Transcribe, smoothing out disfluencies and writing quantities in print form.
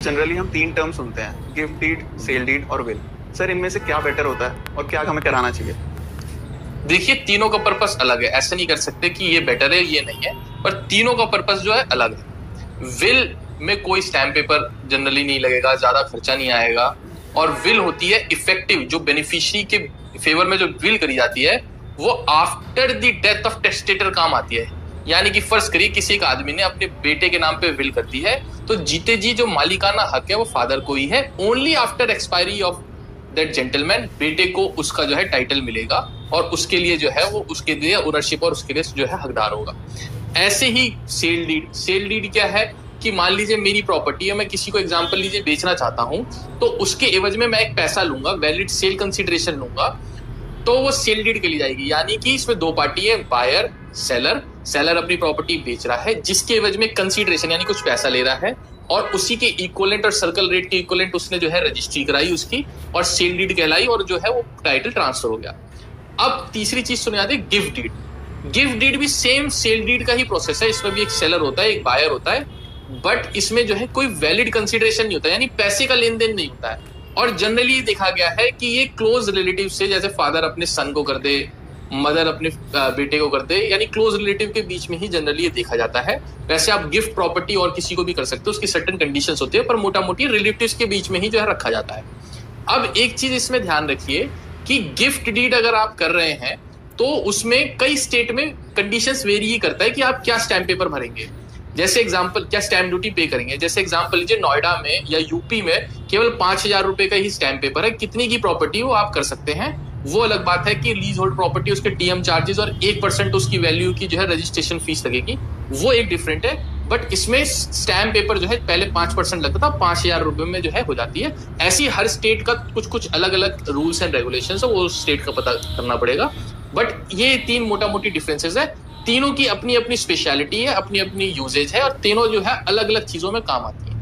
Generally हम तीन term सुनते हैं, गिफ्ट डीड, सेल डीड और विल। सर इनमें से क्या बेटर होता है और क्या हमें कराना चाहिए? देखिए, तीनों का पर्पस अलग है, ऐसे नहीं कर सकते कि ये बेटर है ये नहीं है, पर तीनों का पर्पस जो है अलग है। विल में कोई स्टैम्प पेपर जनरली नहीं लगेगा, ज्यादा खर्चा नहीं आएगा। और विल होती है इफेक्टिव, जो बेनिफिशियरी के फेवर में जो विल करी जाती है वो after the death of testator काम आती है। यानी कि फर्ज करिए किसी एक आदमी ने अपने बेटे के नाम पे विल कर दी है, तो जीते जी जो मालिकाना हक है वो फादर को ही है। Only after expiry of that gentleman बेटे को उसका जो है टाइटल मिलेगा, और उसके लिए जो है वो उसके लिए ओनरशिप और उसके लिए जो है हकदार होगा। ऐसे ही सेल डीड, सेल डीड क्या है कि मान लीजिए मेरी प्रॉपर्टी है, मैं किसी को एग्जांपल लीजिए बेचना चाहता हूं, तो उसके एवज में मैं एक पैसा लूंगा, वैलिड सेल कंसिडरेशन लूंगा, तो वो सेल डीड के लिए जाएगी। यानी कि इसमें दो पार्टी है, बायर सेलर। सेलर अपनी प्रॉपर्टी बेच रहा है जिसके एवज में कंसिडरेशन यानी कुछ पैसा ले रहा है, और उसी के इक्वलेंट और सर्कल रेट के इक्वलेंट उसने जो है रजिस्ट्री कराई उसकी, और सेल डीड कहलाई, और जो है वो टाइटल ट्रांसफर हो गया। अब तीसरी चीज सुने आती है गिफ्ट डीड। गिफ्ट डीड भी सेम सेल डीड का ही प्रोसेस है, इसमें भी एक सेलर होता है एक बायर होता है, बट इसमें जो है कोई वैलिड कंसिडरेशन नहीं होता, यानी पैसे का लेन देन नहीं होता है। और जनरली देखा गया है कि ये क्लोज रिलेटिव से, जैसे फादर अपने सन को कर दे, मदर अपने बेटे को कर दे, यानी क्लोज रिलेटिव के बीच में ही जनरली ये देखा जाता है। वैसे आप गिफ्ट प्रॉपर्टी और किसी को भी कर सकते हो, उसकी सर्टेन कंडीशंस होती है, पर मोटा मोटी रिलेटिव्स के बीच में ही जो है रखा जाता है। अब एक चीज इसमें ध्यान रखिए कि गिफ्ट डीड अगर आप कर रहे हैं तो उसमें कई स्टेट में कंडीशंस वेरी ही करता है कि आप क्या स्टैम्प पेपर भरेंगे। जैसे एग्जांपल, क्या स्टैम्प ड्यूटी पे करेंगे। जैसे एग्जांपल लीजिए, नोएडा में या यूपी में केवल 5,000 रुपए का ही स्टैम्प पेपर है, कितनी की प्रॉपर्टी वो आप कर सकते हैं। वो अलग बात है कि लीज होल्ड प्रॉपर्टी, उसके टीएम चार्जेस और 1% उसकी वैल्यू की जो है रजिस्ट्रेशन फीस लगेगी, वो एक डिफरेंट है। बट इसमें स्टैम्प पेपर जो है पहले 5% लगता था, 5,000 रुपए में जो है हो जाती है। ऐसी हर स्टेट का कुछ कुछ अलग अलग रूल्स एंड रेगुलेशन है, वो स्टेट का पता करना पड़ेगा। बट ये तीन मोटा मोटी डिफरेंसेस है, तीनों की अपनी अपनी स्पेशलिटी है, अपनी अपनी यूजेज है, और तीनों जो है अलग अलग चीजों में काम आती है।